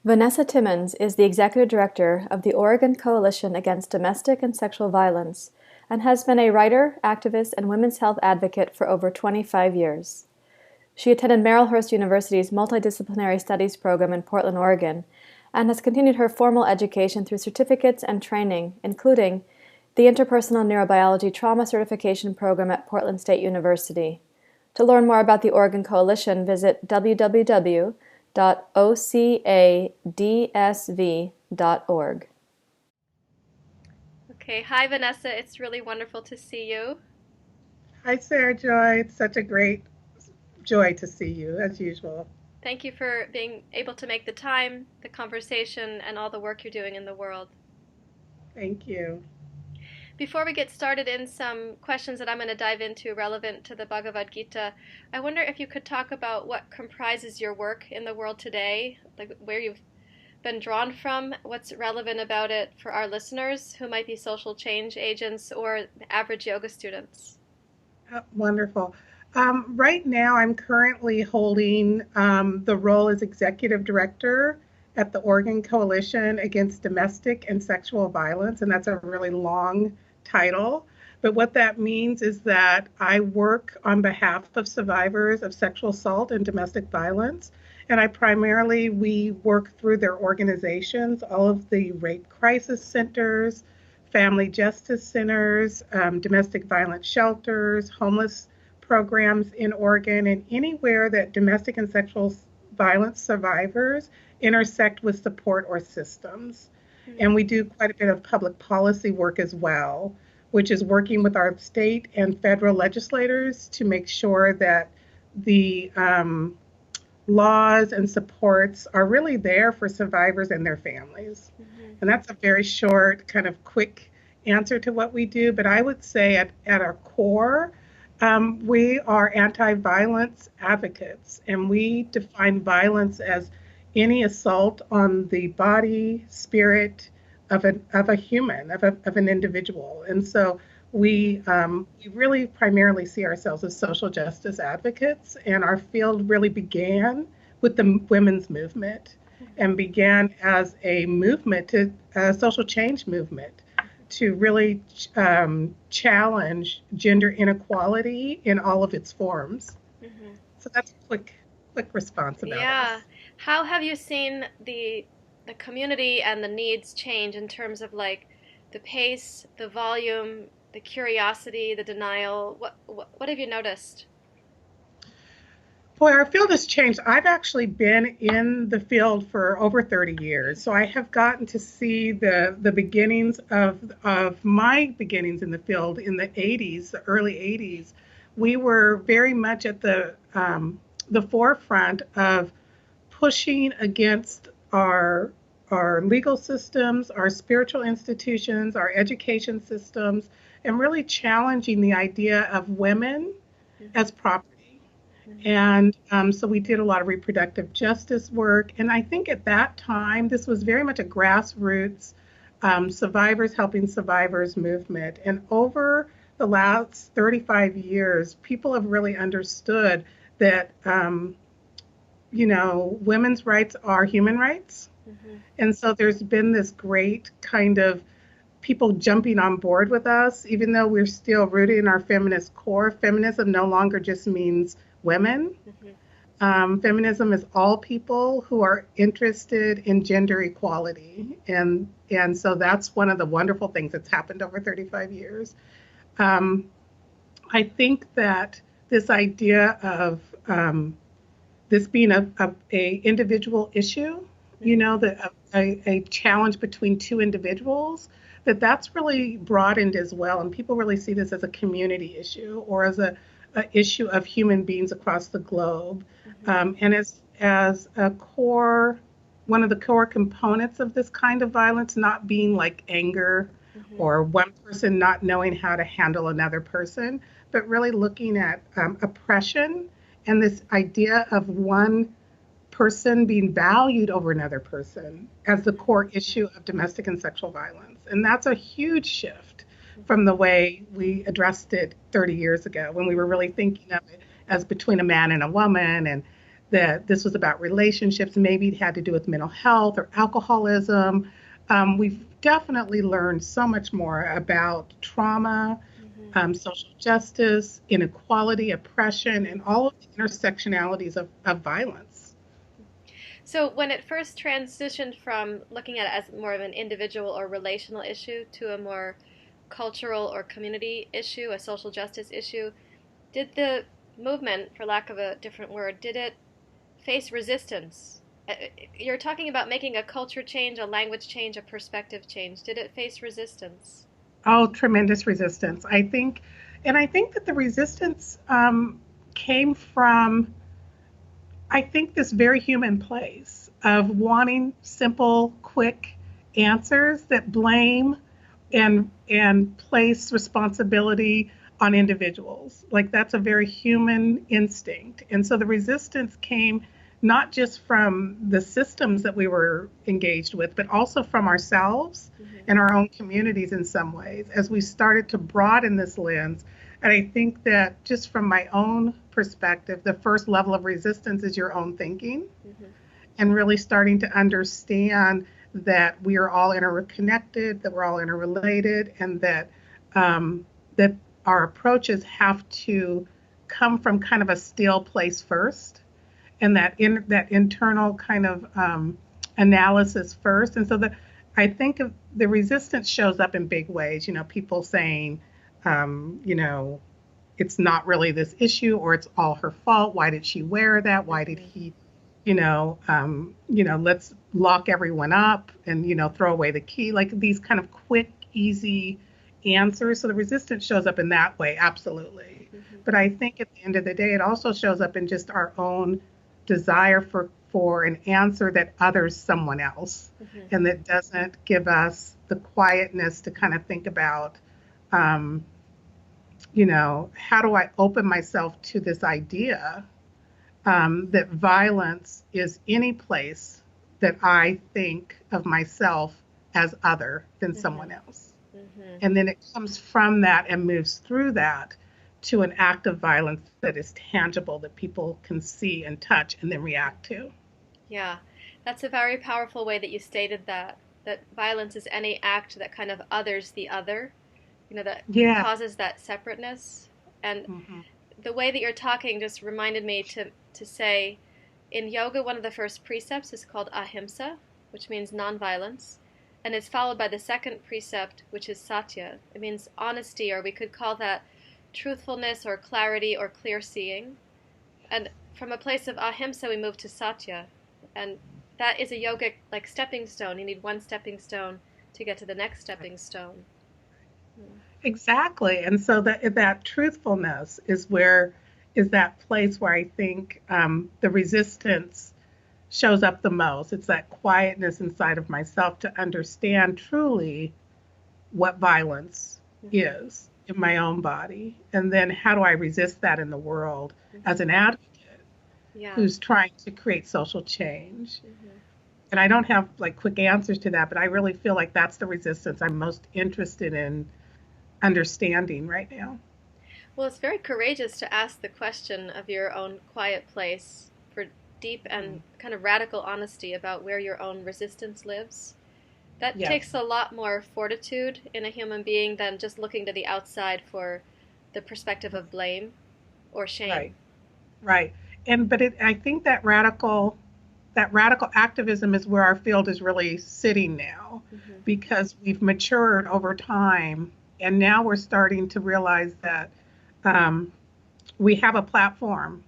Vanessa Timmons is the executive director of the Oregon Coalition Against Domestic and Sexual Violence and has been a writer, activist, and women's health advocate for over 25 years. She attended Marylhurst University's Multidisciplinary Studies program in Portland, Oregon, and has continued her formal education through certificates and training, including the Interpersonal Neurobiology Trauma Certification Program at Portland State University. To learn more about the Oregon Coalition, visit www.ocadsv.org. Okay, hi Vanessa, it's really wonderful to see you. Hi, Sarah Joy. It's such a great joy to see you, as usual. Thank you for being able to make the time, the conversation, and all the work you're doing in the world. Thank you. Before we get started in some questions that I'm going to dive into relevant to the Bhagavad Gita, I wonder if you could talk about what comprises your work in the world today, like where you've been drawn from, what's relevant about it for our listeners who might be social change agents or average yoga students. Wonderful. Right now, I'm currently holding the role as executive director at the Oregon Coalition Against Domestic and Sexual Violence, and that's a really long title. But what that means is that I work on behalf of survivors of sexual assault and domestic violence. And we work through their organizations, all of the rape crisis centers, family justice centers, domestic violence shelters, homeless programs in Oregon, and anywhere that domestic and sexual violence survivors intersect with support or systems. And we do quite a bit of public policy work as well, which is working with our state and federal legislators to make sure that the laws and supports are really there for survivors and their families. And that's a very short, kind of quick answer to what we do. But I would say at our core, we are anti-violence advocates, and we define violence as any assault on the body, spirit of a human, of an individual. And so we really primarily see ourselves as social justice advocates, and our field really began with the women's movement and began as a movement, a social change movement, to really challenge gender inequality in all of its forms. So that's a quick response about us. How have you seen the community and the needs change in terms of like the pace, the volume, the curiosity, the denial? What have you noticed? Boy, our field has changed. I've actually been in the field for over 30 years. So I have gotten to see the beginnings of my beginnings in the field in the 80s, the early 80s. We were very much at the forefront of pushing against our legal systems, our spiritual institutions, our education systems, and really challenging the idea of women as property. And so we did a lot of reproductive justice work. And I think at that time, this was very much a grassroots survivors helping survivors movement. And over the last 35 years, people have really understood that, women's rights are human rights. And so there's been this great kind of people jumping on board with us, even though we're still rooted in our feminist core. Feminism no longer just means women. Feminism is all people who are interested in gender equality. And so that's one of the wonderful things that's happened over 35 years. I think that this idea of this being a individual issue, a challenge between two individuals, that's really broadened as well. And people really see this as a community issue or as a issue of human beings across the globe. And as a core, one of the core components of this kind of violence, not being like anger or one person not knowing how to handle another person, but really looking at oppression and this idea of one person being valued over another person as the core issue of domestic and sexual violence. And that's a huge shift from the way we addressed it 30 years ago, when we were really thinking of it as between a man and a woman, and that this was about relationships. Maybe it had to do with mental health or alcoholism. We've definitely learned so much more about trauma, Hmm. social justice, inequality, oppression, and all of the intersectionalities of violence. So when it first transitioned from looking at it as more of an individual or relational issue to a more cultural or community issue, a social justice issue, did the movement, for lack of a different word, did it face resistance? You're talking about making a culture change, a language change, a perspective change. Did it face resistance? Oh, tremendous resistance. I think that the resistance came from, I think, this very human place of wanting simple, quick answers that blame and place responsibility on individuals. Like that's a very human instinct. And so the resistance came not just from the systems that we were engaged with, but also from ourselves Hmm. and our own communities in some ways as we started to broaden this lens. And I think that just from my own perspective, the first level of resistance is your own thinking Hmm. and really starting to understand that we are all interconnected, that we're all interrelated, and that our approaches have to come from kind of a still place first, and that internal kind of analysis first. And so I think of the resistance shows up in big ways. You know, people saying, you know, it's not really this issue, or it's all her fault. Why did she wear that? Why did Hmm. he, let's lock everyone up and, throw away the key, like these kind of quick, easy answers. So the resistance shows up in that way, absolutely. Hmm. But I think at the end of the day, it also shows up in just our own desire for an answer that others someone else, Hmm. and that doesn't give us the quietness to kind of think about, um, how do I open myself to this idea that violence is any place that I think of myself as other than Hmm. someone else. Hmm. And then it comes from that and moves through that to an act of violence that is tangible, that people can see and touch and then react to. Yeah, that's a very powerful way that you stated that. That violence is any act that kind of others the other, that Yeah. causes that separateness. And Hmm. the way that you're talking just reminded me to say in yoga, one of the first precepts is called ahimsa, which means nonviolence. And it's followed by the second precept, which is satya. It means honesty, or we could call that truthfulness or clarity or clear seeing. And from a place of ahimsa, we move to satya. And that is a yogic like stepping stone. You need one stepping stone to get to the next stepping stone. Mm. Exactly. And so that truthfulness is that place where I think the resistance shows up the most. It's that quietness inside of myself to understand truly what violence Mm-hmm. is in my own body. And then how do I resist that in the world as Mm-hmm. an advocate Yeah. who's trying to create social change? Mm-hmm. And I don't have like quick answers to that, but I really feel like that's the resistance I'm most interested in understanding right now. Well, it's very courageous to ask the question of your own quiet place for deep and Hmm. kind of radical honesty about where your own resistance lives. That takes Yes. a lot more fortitude in a human being than just looking to the outside for the perspective of blame or Right. shame. Right. I think that radical activism is where our field is really sitting now, Mm-hmm. because we've matured over time, and now we're starting to realize that um, we have a platform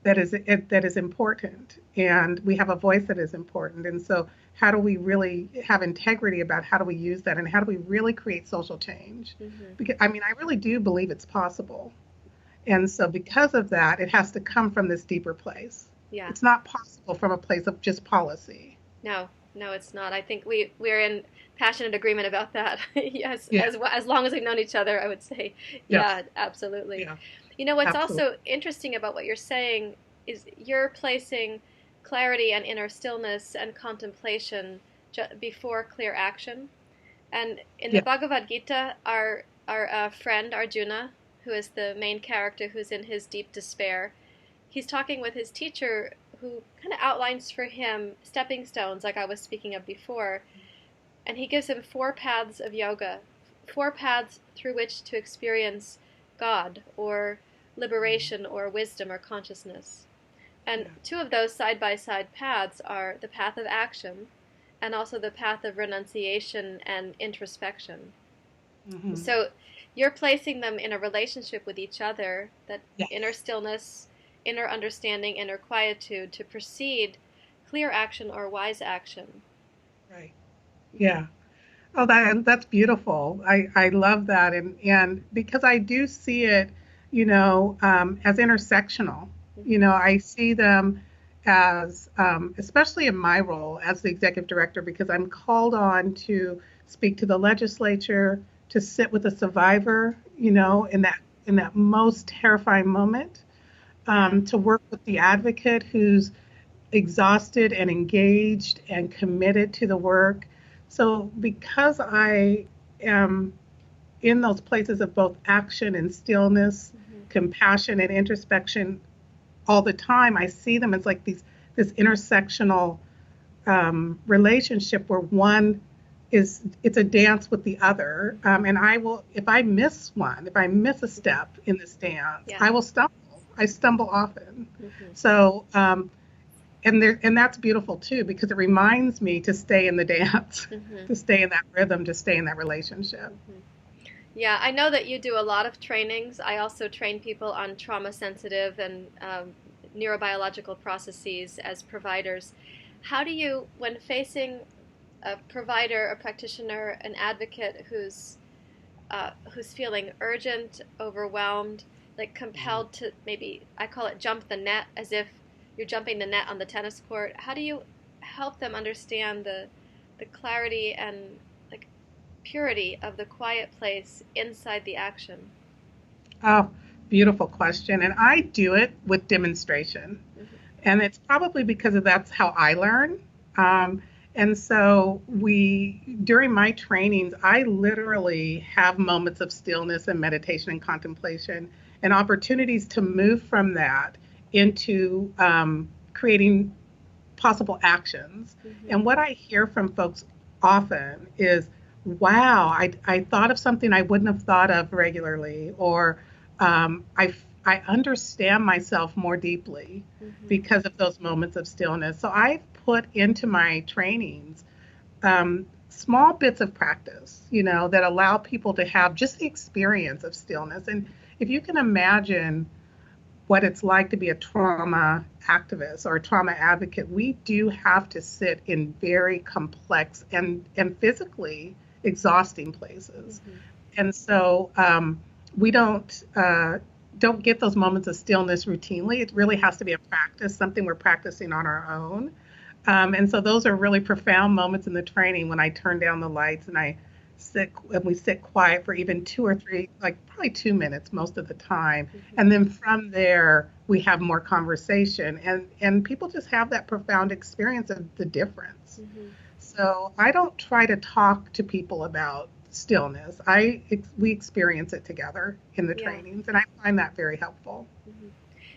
that is important, and we have a voice that is important. And so how do we really have integrity about how do we use that, and how do we really create social change? Mm-hmm. Because I mean, I really do believe it's possible. And so, because of that, it has to come from this deeper place. Yeah. It's not possible from a place of just policy. No, no, it's not. I think we're in passionate agreement about that. Yes, Yeah. as long as we've known each other, I would say, Yes. yeah, absolutely. Yeah. What's Absolutely. also interesting about what you're saying is you're placing clarity and inner stillness and contemplation before clear action. And in the Yeah. Bhagavad Gita, our friend Arjuna, who is the main character, who's in his deep despair, he's talking with his teacher, who kind of outlines for him stepping stones, like I was speaking of before, and he gives him 4 paths of yoga, 4 paths through which to experience God or liberation or wisdom or consciousness. And 2 of those side by side paths are the path of action and also the path of renunciation and introspection. Mm-hmm. So you're placing them in a relationship with each other, that Yes. inner stillness, inner understanding, inner quietude, to proceed clear action or wise action. Right. Yeah. Oh, that's beautiful. I love that, and because I do see it, as intersectional. I see them as, especially in my role as the executive director, because I'm called on to speak to the legislature, to sit with a survivor, in that most terrifying moment, to work with the advocate who's exhausted and engaged and committed to the work. So, because I am in those places of both action and stillness, compassion and introspection all the time, I see them as like this intersectional relationship where one it's a dance with the other. And I will, if I miss a step in this dance, I will stumble. I stumble often. So, and that's beautiful too, because it reminds me to stay in the dance, to stay in that rhythm, to stay in that relationship. Yeah, I know that you do a lot of trainings. I also train people on trauma sensitive and neurobiological processes as providers. How do you, when facing a provider, a practitioner, an advocate who's feeling urgent, overwhelmed, like compelled to, maybe I call it jump the net, as if you're jumping the net on the tennis court. How do you help them understand the clarity and like purity of the quiet place inside the action? Oh, beautiful question. And I do it with demonstration. And it's probably because that's how I learn. And so during my trainings, I literally have moments of stillness and meditation and contemplation and opportunities to move from that into creating possible actions. And what I hear from folks often is, wow, I thought of something I wouldn't have thought of regularly, or I understand myself more deeply because of those moments of stillness. So I've put into my trainings small bits of practice, that allow people to have just the experience of stillness. And if you can imagine what it's like to be a trauma activist or a trauma advocate, we do have to sit in very complex and physically exhausting places. And so we don't get those moments of stillness routinely. It really has to be a practice, something we're practicing on our own. And so those are really profound moments in the training when I turn down the lights and we sit quiet for even 2 or 3, like probably 2 minutes most of the time. And then from there, we have more conversation, and people just have that profound experience of the difference. So I don't try to talk to people about stillness. We experience it together in the trainings, and I find that very helpful.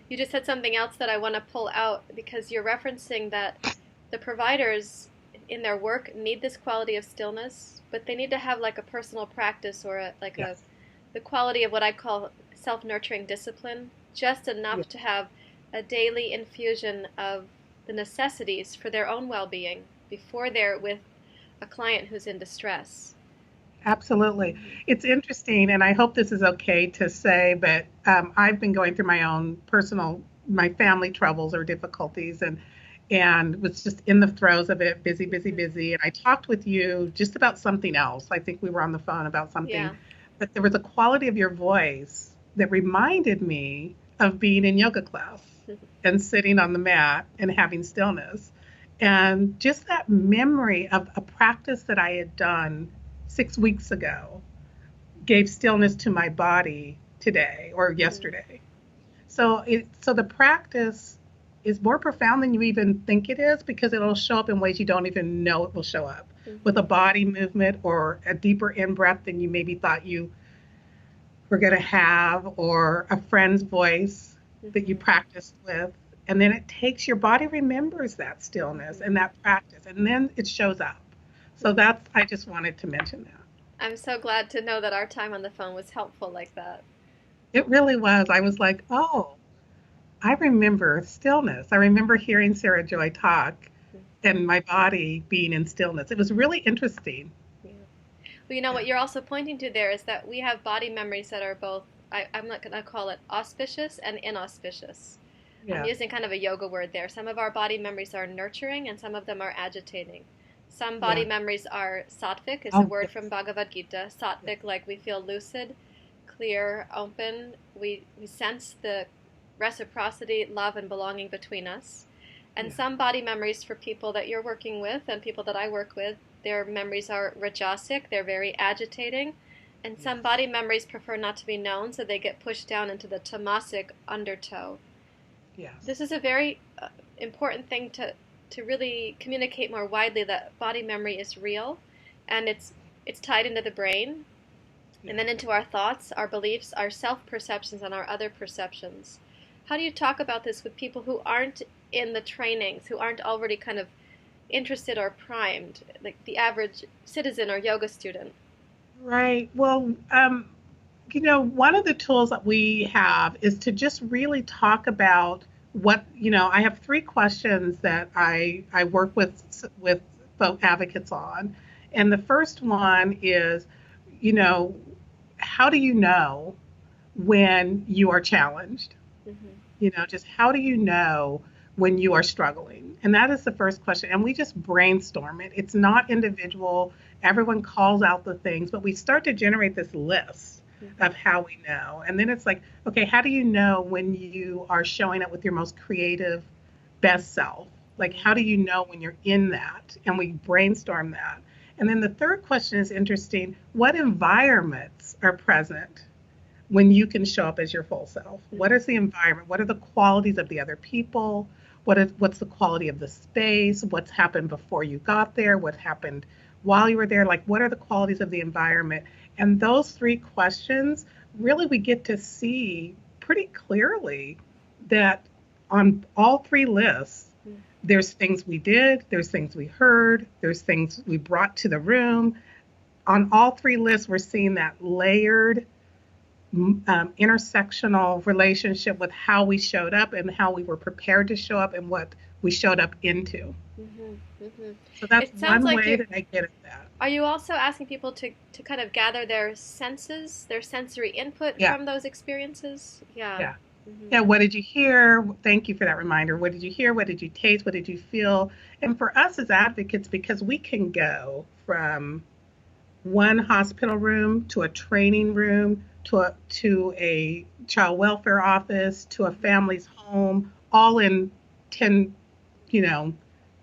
You just said something else that I want to pull out, because you're referencing that the providers in their work need this quality of stillness, but they need to have like a personal practice or the quality of what I call self-nurturing discipline, just enough to have a daily infusion of the necessities for their own well-being before they're with a client who's in distress. Absolutely. It's interesting, and I hope this is okay to say, but I've been going through my family troubles or difficulties, and was just in the throes of it, busy. And I talked with you just about something else. I think we were on the phone about something, but there was a quality of your voice that reminded me of being in yoga class and sitting on the mat and having stillness. And just that memory of a practice that I had done 6 weeks ago gave stillness to my body today or yesterday. So the practice is more profound than you even think it is, because it'll show up in ways you don't even know it will show up, with a body movement or a deeper in-breath than you maybe thought you were going to have, or a friend's voice that you practiced with. And then it takes, your body remembers that stillness and that practice, and then it shows up. So that's, I just wanted to mention that. I'm so glad to know that our time on the phone was helpful like that. It really was. I was like, oh, I remember stillness. I remember hearing Sarah Joy talk and my body being in stillness. It was really interesting. Yeah. Well, you know Yeah. what you're also pointing to there is that we have body memories that are both, I'm not going to call it auspicious and inauspicious. I'm Yes. using kind of a yoga word there. Some of our body memories are nurturing and some of them are agitating. Some body Yeah. memories are sattvic, is a Oh, word yes. from Bhagavad Gita. Yes. Sattvic, like we feel lucid, clear, open. We sense the reciprocity, love, and belonging between us. And Yeah. some body memories for people that you're working with and people that I work with, their memories are rajasic, they're very agitating. And some Yes. body memories prefer not to be known, so they get pushed down into the tamasic undertow. This Yes. is a very important thing to really communicate more widely that body memory is real and it's tied into the brain and Yeah. then into our thoughts, our beliefs, our self perceptions, and our other perceptions. How do you talk about this with people who aren't in the trainings, who aren't already kind of interested or primed, like the average citizen or yoga student? Right. Well, one of the tools that we have is to just really talk about what, I have three questions that I work with folk advocates on. And the first one is, you know, how do you know when you are challenged? Mm-hmm. Just how do you know when you are struggling? And that is the first question. And we just brainstorm it. It's not individual. Everyone calls out the things, but we start to generate this list Mm-hmm. of how we know. And then it's like, okay, how do you know when you are showing up with your most creative, best self? Like, how do you know when you're in that? And we brainstorm that. And then the third question is interesting. What environments are present when you can show up as your full self? What Mm-hmm. is the environment? What are the qualities of the other people? What's the quality of the space? What's happened before you got there? What happened while you were there? Like, what are the qualities of the environment? And those three questions, really, we get to see pretty clearly that on all three lists, Mm-hmm. there's things we did, there's things we heard, there's things we brought to the room. On all three lists, we're seeing that layered intersectional relationship with how we showed up and how we were prepared to show up and what we showed up into. Mm-hmm. Mm-hmm. So that's It sounds one like way you that I get at that. are you also asking people to kind of gather their senses, their sensory input Yeah, from those experiences? Yeah. yeah. Mm-hmm. Yeah, what did you hear? Thank you for that reminder. What did you hear? What did you taste? What did you feel? And for us as advocates, because we can go from one hospital room to a training room to a child welfare office to a Mm-hmm. family's home, all in 10, you know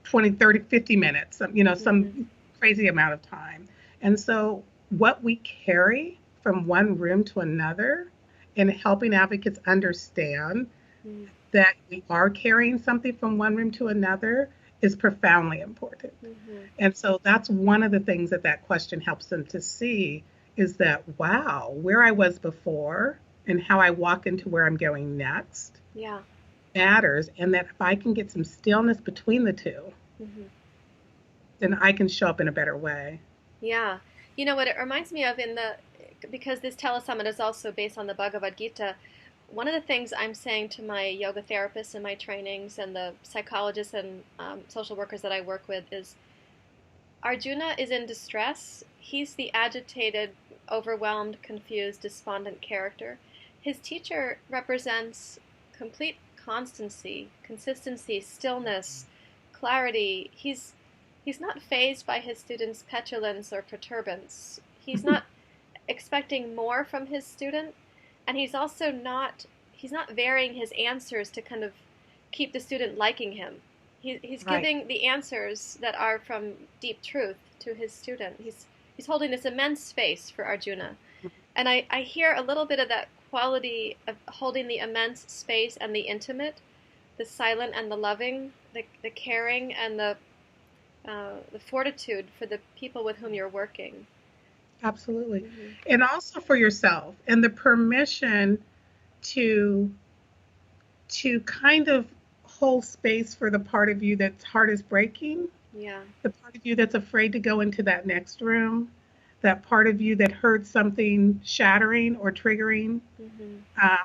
20, 30, 50 minutes, Mm-hmm. some crazy amount of time. And so what we carry from one room to another, and helping advocates understand Mm-hmm. that we are carrying something from one room to another, is profoundly important. Mm-hmm. And so that's one of the things that that question helps them to see, is that, wow, where I was before and how I walk into where I'm going next Yeah. matters. And that if I can get some stillness between the two, Mm-hmm. then I can show up in a better way. Yeah. You know what it reminds me of in the because this telesummit is also based on the Bhagavad Gita. One of the things I'm saying to my yoga therapists in my trainings and the psychologists and social workers that I work with is Arjuna is in distress. He's the agitated, overwhelmed, confused, despondent character. His teacher represents complete constancy, consistency, stillness, clarity. He's not fazed by his students' petulance or perturbance. He's not expecting more from his student, and he's not varying his answers to kind of keep the student liking him. He's Right. giving the answers that are from deep truth to his student. He's holding this immense space for Arjuna. And I hear a little bit of that quality of holding the immense space and the intimate, the silent and the loving, the caring and the fortitude for the people with whom you're working. Absolutely. Mm-hmm. And also for yourself, and the permission to kind of hold space for the part of you that's heart is breaking, Yeah. the part of you that's afraid to go into that next room, that part of you that heard something shattering or triggering. Mm-hmm. Uh,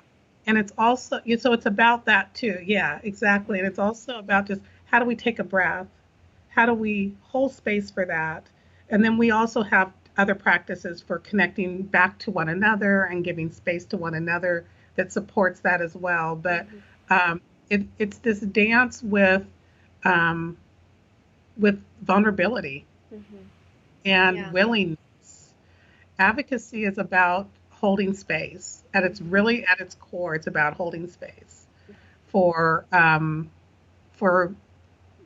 and it's also, so it's about that too. Yeah, exactly. And it's also about just how do we take a breath? How do we hold space for that? And then we also have other practices for connecting back to one another and giving space to one another that supports that as well. But Mm-hmm. it's this dance um, with vulnerability Mm-hmm. and Yeah. willingness. Advocacy is about holding space. At its Mm-hmm. really at its core, it's about holding space for um, for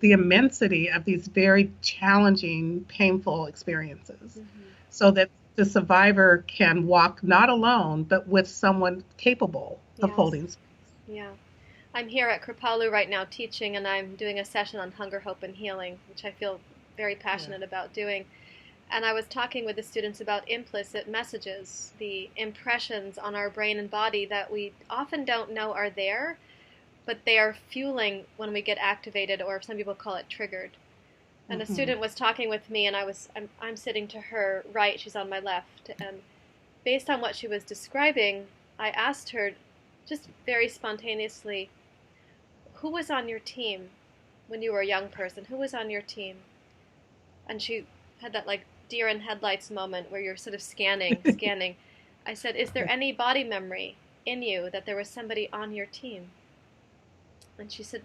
the immensity of these very challenging, painful experiences, Mm-hmm. so that the survivor can walk not alone, but with someone capable of Yes. holding space. Yeah. I'm here at Kripalu right now teaching, and I'm doing a session on hunger, hope, and healing, which I feel very Yeah. passionate about doing. And I was talking with the students about implicit messages, the impressions on our brain and body that we often don't know are there, but they are fueling when we get activated, or some people call it triggered. And a Hmm. student was talking with me, and I'm sitting to her right, she's on my left, and based on what she was describing, I asked her just very spontaneously, who was on your team when you were a young person? Who was on your team? And she had that like deer in headlights moment where you're sort of scanning. I said, is there any body memory in you that there was somebody on your team? And she said,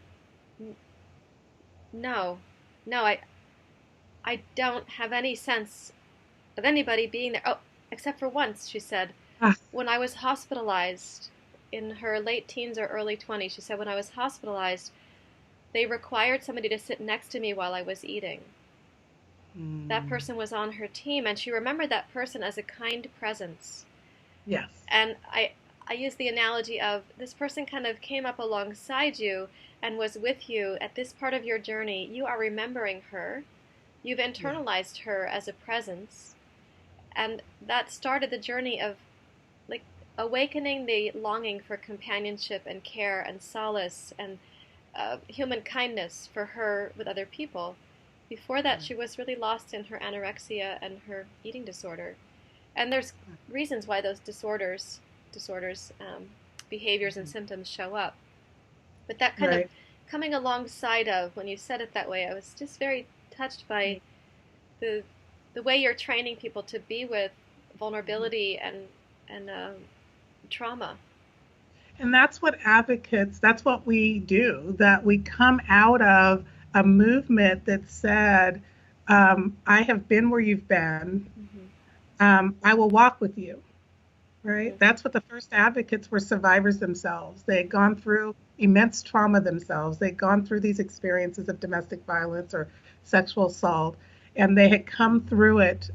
no, no, I don't have any sense of anybody being there. Oh, except for once, she said, Ah, when I was hospitalized in her late teens or early 20s, she said, when I was hospitalized, they required somebody to sit next to me while I was eating. That mm, person was on her team, and she remembered that person as a kind presence. yes. And I use the analogy of this person kind of came up alongside you and was with you at this part of your journey. You are remembering her. You've Yeah. internalized her as a presence, and that started the journey of like awakening the longing for companionship and care and solace and human kindness for her with other people. Before that, Right. she was really lost in her anorexia and her eating disorder. And there's reasons why those disorders, behaviors and Mhm. symptoms show up. But that kind of Right. coming alongside of when you said it that way, I was just very touched by the the way you're training people to be with Mhm. vulnerability and trauma. And that's what advocates, that's what we do, that we come out of a movement that said, I have been where you've been. Mm-hmm. I will walk with you, right? Mm-hmm. That's what the first advocates were, survivors themselves. They had gone through immense trauma themselves. They'd gone through these experiences of domestic violence or sexual assault, and they had come through it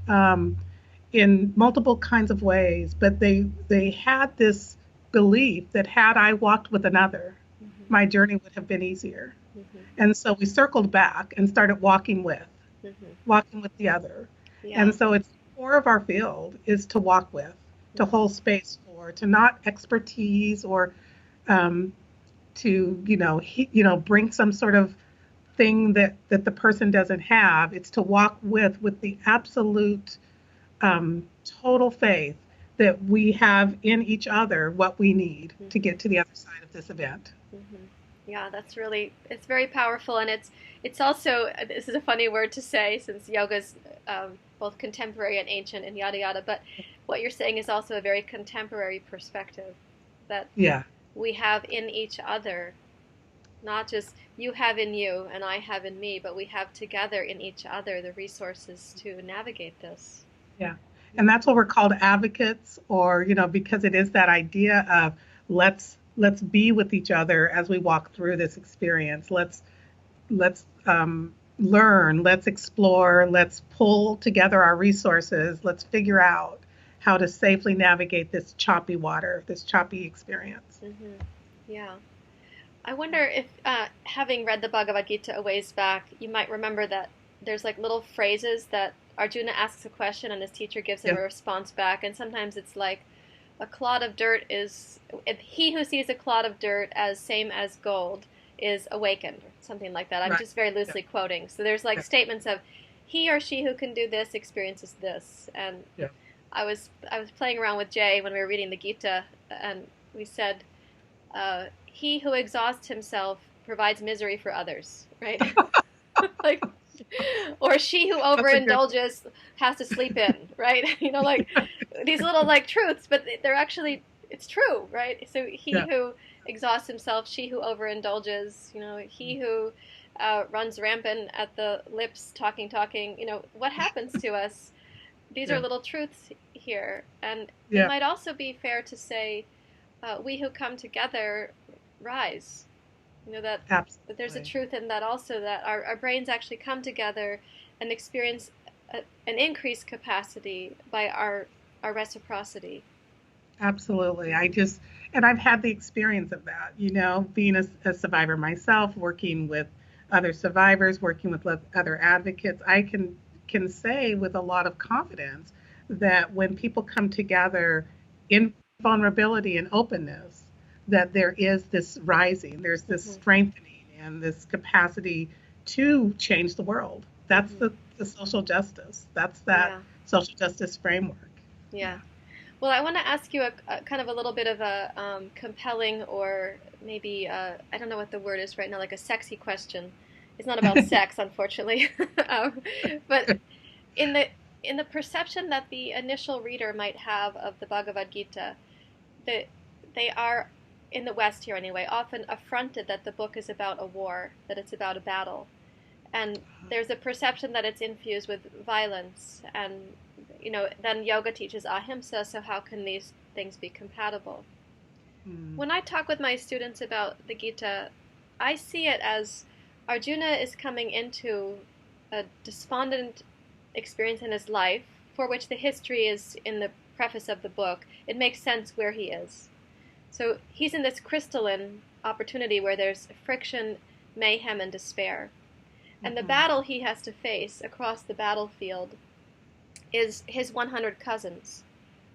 in multiple kinds of ways. But they had this belief that had I walked with another, Mm-hmm. my journey would have been easier. Mm-hmm. And so we circled back and started Mm-hmm. walking with the other. Yeah. And so it's the core of our field is to walk with, to Mm-hmm. hold space for, to not expertise or um, to bring some sort of thing that the person doesn't have. It's to walk with the absolute total faith that we have in each other what we need to Mm-hmm. get to the other side of this event. Mm-hmm. Yeah, that's really it's very powerful, and it's also this is a funny word to say since yoga's both contemporary and ancient and yada yada. But what you're saying is also a very contemporary perspective that Yeah. we have in each other, not just you have in you and I have in me, but we have together in each other the resources to navigate this. Yeah. And Mm-hmm. that's what we're called, advocates, or, because it is that idea of let's be with each other as we walk through this experience. Let's learn, let's explore, let's pull together our resources, let's figure out how to safely navigate this choppy water, this choppy experience. Mm-hmm. Yeah. I wonder if, having read the Bhagavad Gita a ways back, you might remember that there's like little phrases that Arjuna asks a question and his teacher gives him Yeah. a response back, and sometimes it's like, a clod of dirt is he who sees a clod of dirt as same as gold is awakened, or something like that. I'm Right. just very Yeah. loosely quoting. So there's like Yeah. statements of he or she who can do this experiences this. And Yeah. I was playing around with Jay when we were reading the Gita, and we said, he who exhausts himself provides misery for others, right? Like, or she who That's a good. overindulges has to sleep in, right? Like these little like truths, but they're actually, it's true, right? So he Yeah. who exhausts himself, she who overindulges, he who runs rampant at the lips, talking, what happens to us? These are Yeah. little truths here, and it Yeah. might also be fair to say, we who come together rise. That there's a Absolutely. truth in that also, that our brains actually come together and experience an increased capacity by our reciprocity. Absolutely. And I've had the experience of that, being a survivor myself, working with other survivors, working with other advocates. I can say with a lot of confidence that when people come together in vulnerability and openness, that there is this rising, there's this Mm-hmm. strengthening and this capacity to change the world. That's Mm-hmm. the social justice. That's that Yeah, social justice framework. yeah. Yeah. Well, I want to ask you a kind of a little bit of a compelling, or maybe I don't know what the word is right now, like a sexy question. It's not about sex, unfortunately, um, but in the perception that the initial reader might have of the Bhagavad Gita, the, they are, in the West here anyway, often affronted that the book is about a war, that it's about a battle, and there's a perception that it's infused with violence, and then yoga teaches ahimsa, so how can these things be compatible? Mm. When I talk with my students about the Gita, I see it as Arjuna is coming into a despondent experience in his life, for which the history is in the preface of the book. It makes sense where he is. So he's in this crystalline opportunity where there's friction, mayhem, and despair. And the Mhm. battle he has to face across the battlefield is his 100 cousins,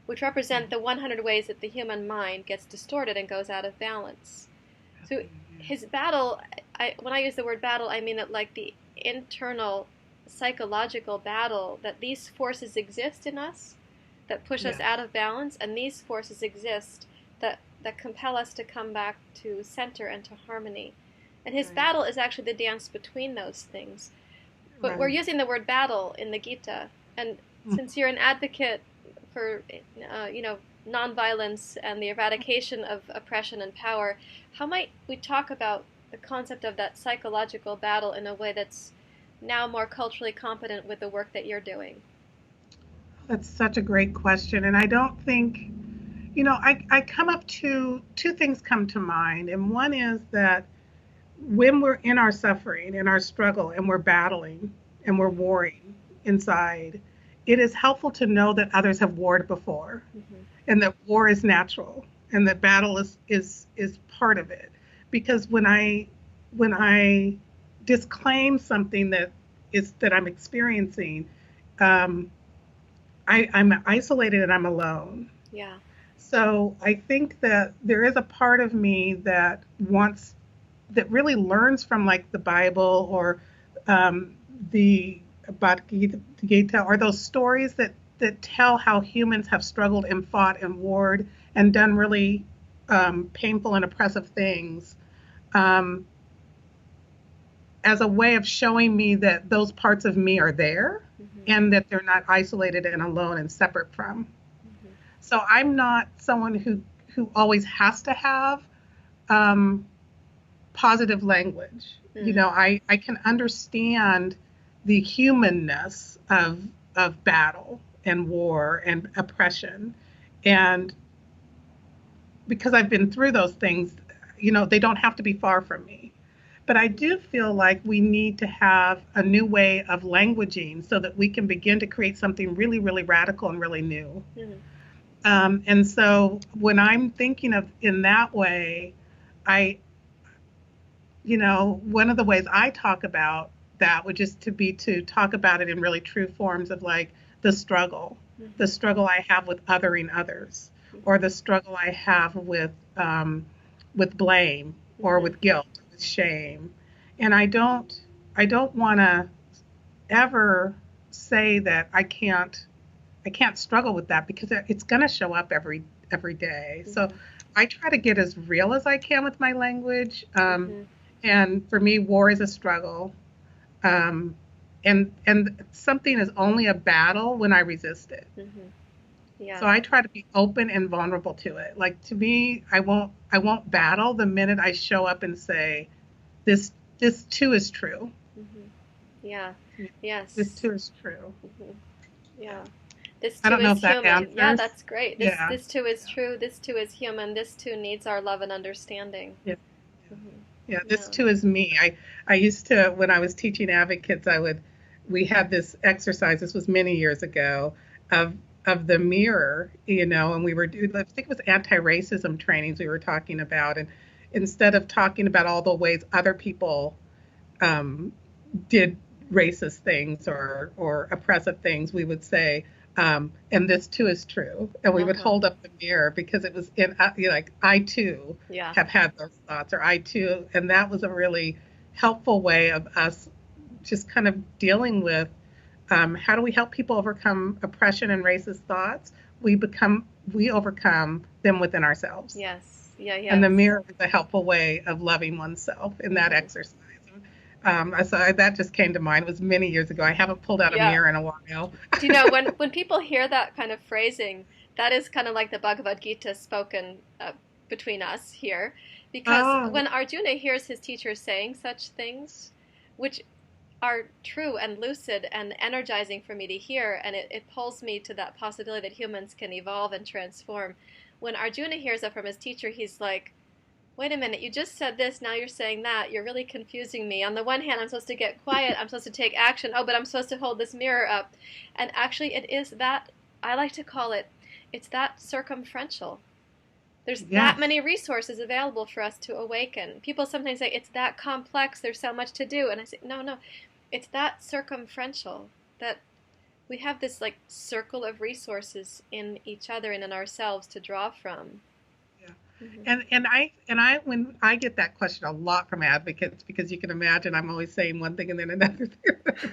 which represent Mhm. the 100 ways that the human mind gets distorted and goes out of balance. So his battle, when I use the word battle, I mean it like the internal psychological battle, that these forces exist in us that push us Yes. out of balance, and these forces exist that compel us to come back to center and to harmony. And his Right. battle is actually the dance between those things. But we're Right. using the word battle in the Gita, and Mhm. since you're an advocate for nonviolence and the eradication of oppression and power, how might we talk about the concept of that psychological battle in a way that's now more culturally competent with the work that you're doing? That's such a great question. And I don't think, I come up to two things come to mind. And one is that when we're in our suffering and our struggle and we're battling and we're warring inside, it is helpful to know that others have warred before Mm-hmm. and that war is natural and that battle is part of it. Because when I disclaim something that I'm experiencing, um, I'm isolated and I'm alone. Yeah. So I think that there is a part of me that really learns from like the Bible or the Bhagavad Gita or those stories that tell how humans have struggled and fought and warred and done really painful and oppressive things, um, as a way of showing me that those parts of me are there Mm-hmm. and that they're not isolated and alone and separate from. Mm-hmm. So I'm not someone who always has to have um, positive language. Mm. I can understand the humanness of battle and war and oppression, and because I've been through those things, they don't have to be far from me. But I do feel like we need to have a new way of languaging so that we can begin to create something really, really radical and really new. Mm-hmm. And so when I'm thinking of in that way, I, one of the ways I talk about that would just to talk about it in really true forms of like the Mm-hmm. struggle I have with othering others, or Mm-hmm. the struggle I have with blame or Mm-hmm. with guilt, with shame. And I don't want to ever say that I can't struggle with that, because it's going to show up every day. So Mm-hmm. I try to get as real as I can with my language. Mm-hmm. And for me, war is a struggle. Um, and something is only a battle when I resist it. Mm-hmm. Yeah. So I try to be open and vulnerable to it. Like, to me, I won't battle the minute I show up and say, this too is true. Mm-hmm. Yeah. This Yes. too is true. Mm-hmm. Yeah. Yeah. This I too don't know is if that human. Yeah, answers. that's great. This Yeah. this too is true. This too is human. This too needs our love and understanding. Yeah. Mm-hmm. Yeah, this Yeah. too is me. I used to, when I was teaching advocates, we had this exercise. This was many years ago, of the mirror, and we were doing, I think it was anti-racism trainings we were talking about, and instead of talking about all the ways other people um, did racist things or oppressive things, we would say, and this too is true. And we would Uh-huh. hold up the mirror, because it was like, I too Yeah. have had those thoughts, or I too. And that was a really helpful way of us just kind of dealing with, how do we help people overcome oppression and racist thoughts? We overcome them within ourselves. Yes. Yeah, And the yes. mirror is a helpful way of loving oneself in that Mm-hmm. exercise. So that just came to mind. It was many years ago. I haven't pulled out a Yeah. mirror in a while. Do you know when people hear that kind of phrasing, that is kind of like the Bhagavad Gita spoken between us here, because Oh, when Arjuna hears his teacher saying such things, which are true and lucid and energizing for me to hear, and it pulls me to that possibility that humans can evolve and transform. When Arjuna hears that from his teacher, he's like, wait a minute, you just said this, now you're saying that. You're really confusing me. On the one hand, I'm supposed to get quiet, I'm supposed to take action. Oh, but I'm supposed to hold this mirror up. And actually, it is that, I like to call it, it's that circumferential. There's that yes. many resources available for us to awaken. People sometimes say, it's that complex, there's so much to do. And I say, no, no, it's that circumferential, that we have this like circle of resources in each other and in ourselves to draw from. Yeah. Mm-hmm. And I when I get that question a lot from advocates, because you can imagine I'm always saying one thing and then another thing.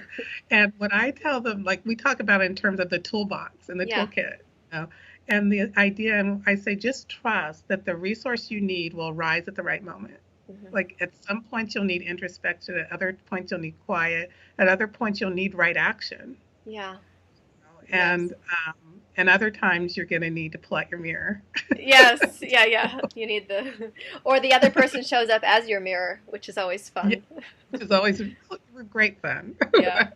And when I tell them, like, we talk about it in terms of the toolbox and the Yeah. toolkit, you know, and the idea, and I say, just trust that the resource you need will rise at the right moment. Mm-hmm. Like, at some points you'll need introspection, at other points you'll need quiet, at other points you'll need right action, Yeah. Yes. and and other times you're going to need to pull out your mirror. Yes. Yeah. Yeah. You need the, or the other person shows up as your mirror, which is always Yeah, fun. which is always great fun. Yeah.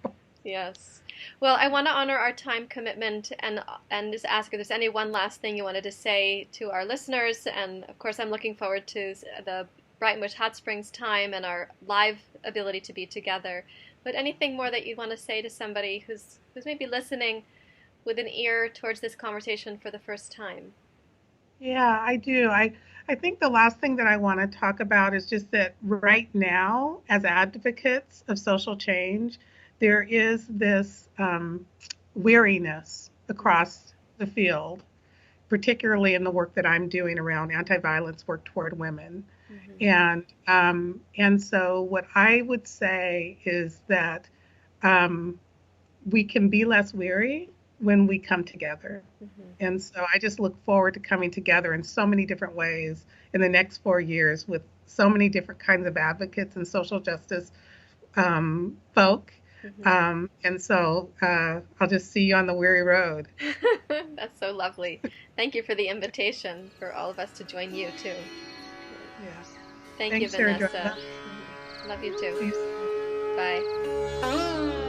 Yes. Well, I want to honor our time commitment and just ask if there's any one last thing you wanted to say to our listeners. And of course, I'm looking forward to the Brighton Bush Hot Springs time and our live ability to be together. But anything more that you want to say to somebody who's maybe listening with an ear towards this conversation for the first time? Yeah, I do. I think the last thing that I want to talk about is just that right now, as advocates of social change, there is this weariness across the field, particularly in the work that I'm doing around anti-violence work toward women. Mm-hmm. And so what I would say is that um, we can be less weary when we come together. Mm-hmm. And so I just look forward to coming together in so many different ways in the next 4 years with so many different kinds of advocates and social justice folk. Mm-hmm. And so I'll just see you on the weary road. That's so lovely. Thank you for the invitation for all of us to join you too. Yeah. Thank you, Thanks, Sarah Vanessa. Joanna. Love you too. See you soon. Bye.